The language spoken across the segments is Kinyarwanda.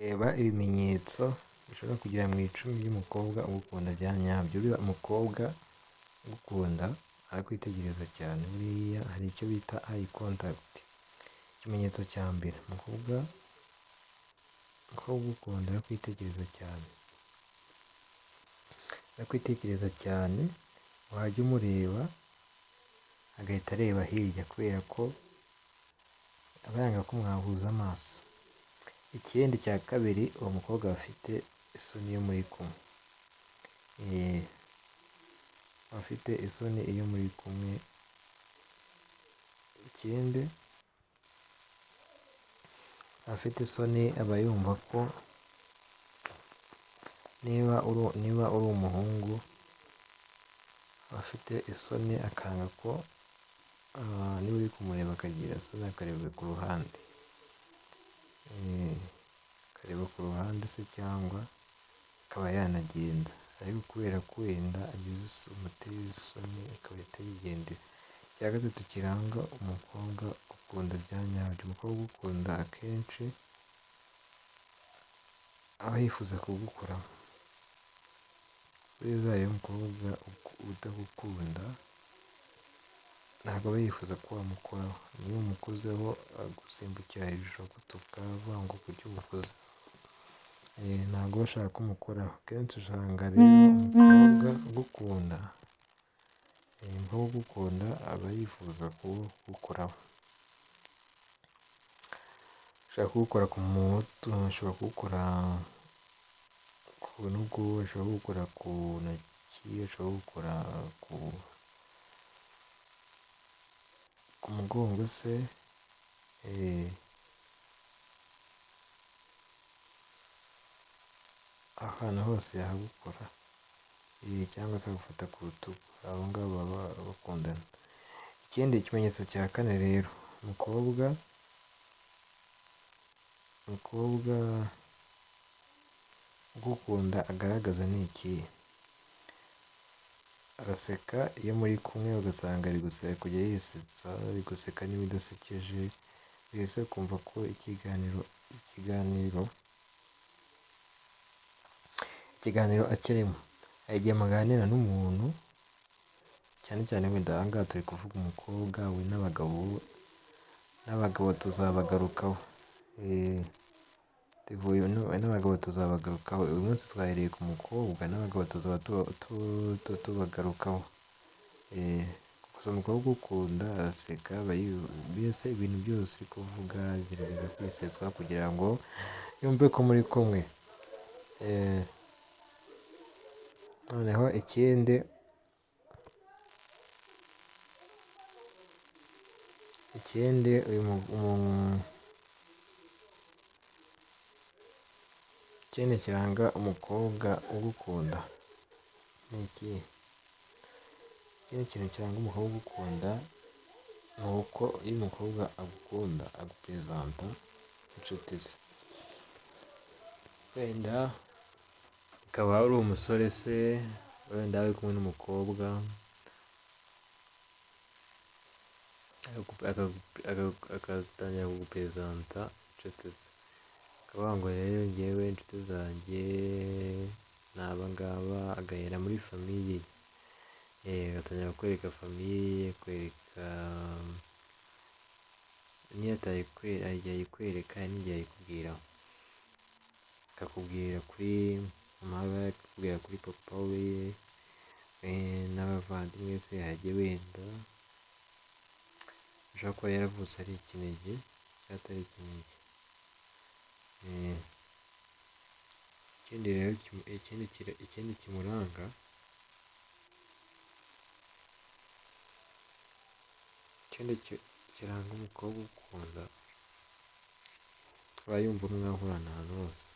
Reba ibimenyetso bishobora kugira mu icumi by'umukobwa ugukunda bya nyabyo. Uriya umukobwa ugukunda arakwitegereza cyane, buriya hari icyo bita eye contact. Ikimenyetso cya mbere, umukobwa ugukunda arakwitegereza cyane, arakwitegereza cyane, wajya umureba agahita areba hirya kubera ko aba yanga ko mwahuza amaso. Ikindi cya kabiri, uwo mukobwa aba afite isoni iyo muri kumwe. Afite isoni iyo muri kumwe. Ikindi, afite isoni aba yumva ko niba uri umuhungu, aba afite isoni akanga ko niba uri kumureba akagira isoni akareba ku ruhande. Akareba ku ruhande se cyangwa akaba yanagenda, ariko kubera ko wenda agize umuteye w'isoni agahita yigendera. Icya gatatu kiranga umukobwa ugukunda bya nyabyo, umukobwa ugukunda akenshi aba yifuza kugukoraho. Buriya uzarebe umukobwa utagukunda ntabwo aba yifuza ko wamukoraho, niyo umukozeho agusimbukira hejuru agutuka avuga ngo kuki umukozeho. Ntabwo aba ashaka ko umukoraho. Kenshi usanga rero umukobwa ugukunda aba yifuza kugukoraho. Ashobora kugukora ku mutwe, ashobora kugukora ku ntugu, ashobora kugukora ku ntoki, ashobora kugukora ku mugongo se. Ahantu hose yahagukora, cyangwa se agufata ku rutugu. Abo ngabo baba bakundana. Ikindi ikimenyetso cya kane rero, umukobwa ugukunda agaragaza ni ikihe? Araseka iyo muri kumwe ugasanga ari guseka kujya yisetsa, ari guseka n'ibidasekeje, mbese ukumva ko ikiganiro akirimo. Hari igihe muganira n'umuntu, cyane cyane wenda aha ngaha turi kuvuga umukobwa, we n'abagabo tuzabagarukaho. Uyu munsi twahereye ku mukobwa, n'abagabo tuzaba tubagarukaho. Gusa umukobwa ugukunda araseka, mbese ibintu byose uri kuvuga agerageza kwisetswa kugira ngo yumve ko muri kumwe. Noneho ikindi kiranga umukobwa ugukunda ni ikihe? Ikindi kintu kiranga umukobwa ugukunda ni uko iyo umukobwa agukunda aguperezanta inshuti ze. Wenda ukaba uri umusore se, wenda uri kumwe n'umukobwa agatangira kuguperezanta inshuti ze, akavuga ngo rero njyewe inshuti zanjye ni aba ngaba, agahera muri famiye ye, agatangira kwereka famiye ye, kwereka niyo atayikwereka hari n'igihe ayikubwiraho, akakubwira kuri mama we, akakubwira kuri papa we, n'abavandimwe se yagiye wenda ashobora kuba yaravutse ari ikinege cyangwa atari ikinege. Ikindi rero ikindi kimuranga, ikindi kiranga umukobwa ugukunda, aba yumva mwahorana ahantu hose.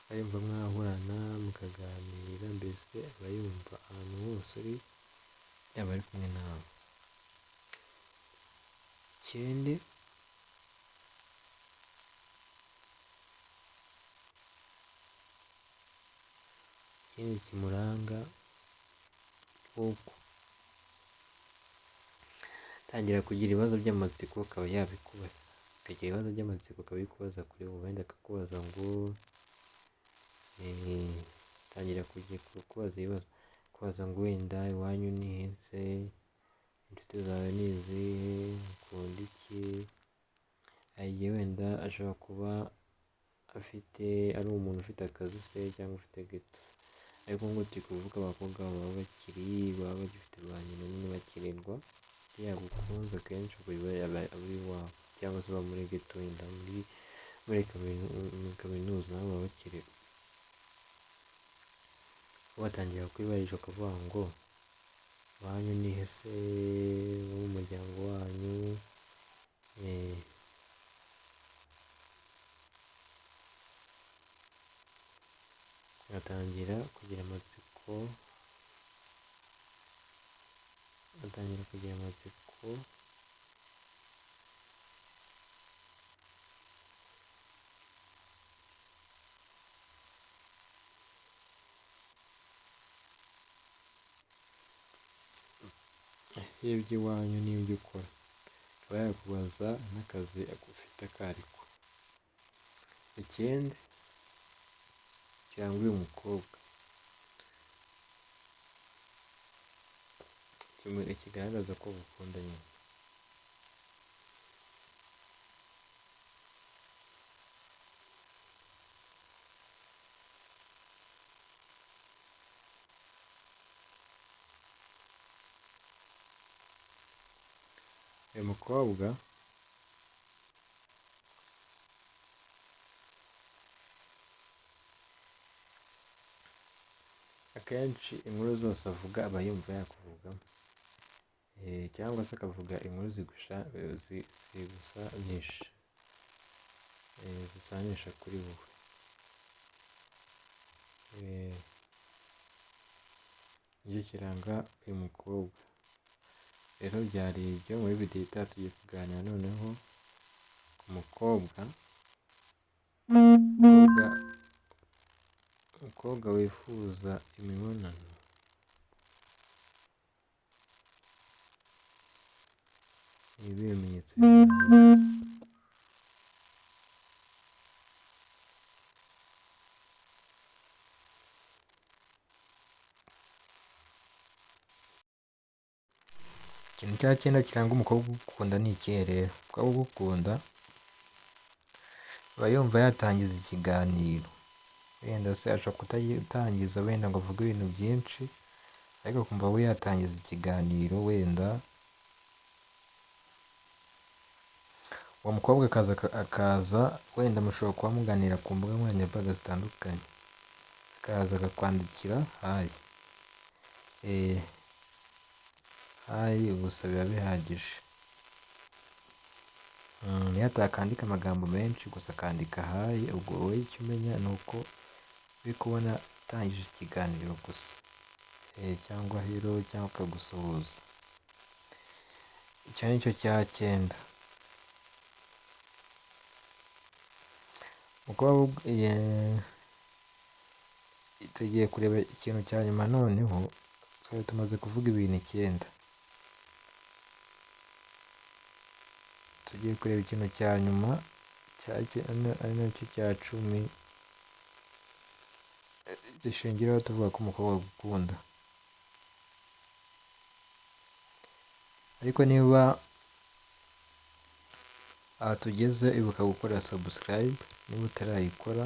Aba yumva mwahorana mukaganira, mbese aba yumva ahantu hose uri yaba ari kumwe nawe. Ikindi kimuranga nk'uko tangira kugira ibibazo by'amatsiko akaba yabikubaza, akagira ibibazo by'amatsiko akabikubaza kuri wowe, wenda akakubaza ngo tangira kubaza ibibazo, kubaza ngo wenda iwanyu ni hese, inshuti zawe ni izihe, ukunda iki. Hari igihe wenda ashobora kuba ari umuntu ufite akazi se cyangwa ufite geto, ariko ngo turi kuvuga abakobwa baba bagifite ba nyina nyine bakirerwa, yagukunze akenshi ubwo aba ari iwabo, cyangwa se baba muri geto wenda muri kaminuza nabo baba bakirerwa. Watangira kwibarisha ukavuga ngo iwanyu ni hese, wo mu muryango wanyu, atangira kugira amatsiko, iby'iwanyu n'ibyo ukora, akaba yakubaza n'akazi ufite ako ariko. Ikindi cyangwa uyu mukobwa kigaragaza ko mukundanye, uyu mukobwa akenshi inkuru zose avuga aba yumva yakuvugamo, cyangwa se akavuga inkuru zisanisha kuri wowe. Nicyo kiranga uyu mukobwa. Rero byari ibyo muri video itaha, tugiye kuganira noneho ku umukobwa wifuza imibonano. Ni ibihe bimenyetso biranga? Ikintu cya cyenda kiranga umukobwa ugukunda ni ikihe rero? Umukobwa ugukunda aba yumva yatangiza ikiganiro, wenda se ashobora kutagitangiza wenda ngo avuge ibintu byinshi, ariko akumva we yatangiza ikiganiro, wenda uwo mukobwa akaza wenda mushobora kuba muganira ku mbuga nkoranyambaga zitandukanye, akaza akakwandikira hayi gusa biba bihagije. Niyo atakandika amagambo menshi, gusa akandika hayi, ubwo wowe icyo umenya ni uko uri kubona atangije ikiganiro gusa, cyangwa hero, cyangwa akagusuhuza. Icyo ni cyo cya cyenda. Tugiye kureba ikintu cya nyuma noneho, twari tumaze kuvuga ibintu 9. Tugiye kureba ikintu cya nyuma ari nacyo cya 10 dushingiraho tuvuga ko umukobwa agukunda. Ariko niba aha tugeze, ibuka gukora subscribe niba utarayikora,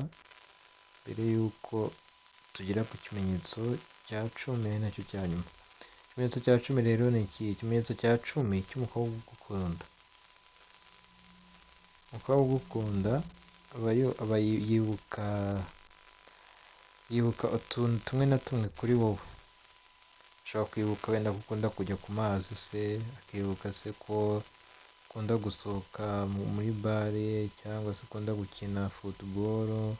mbere y'uko tugera ku kimenyetso cya 10 ari nacyo cya nyuma. Ikimenyetso cya 10 rero ni iki? Ikimenyetso cya 10 cy'umukobwa ugukunda. Umukobwa ugukunda aba yibuka utuntu tumwe na tumwe kuri wowe. Ashobora kwibuka wenda ko ukunda kujya ku mazi se, akibuka se ko ukunda gusohoka muri bare, cyangwa se ukunda gukina football,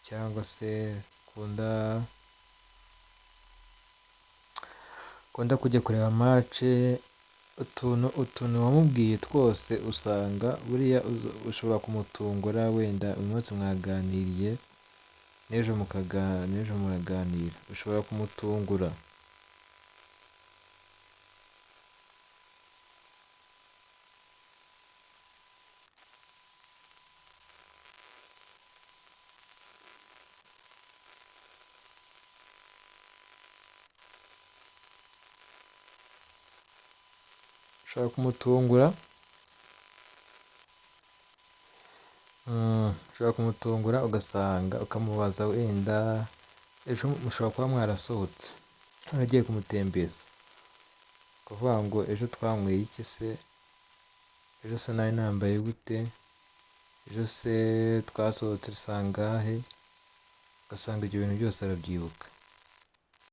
cyangwa se ukunda kujya kureba match. Utuntu wamubwiye twose usanga buriya ushobora kumutungura, wenda uyu munsi mwaganiriye, n'ejo muraganira, ushobora kumutungura. ushobora kumutungura ugasanga ukamubaza wenda ejo mushobora kuba mwarasohotse waragiye kumutembereza, ukavuga ngo ejo twanyweye iki se, ejo se nari nambaye gute, ejo se twasohotse sangahe, ugasanga ibyo bintu byose arabyibuka.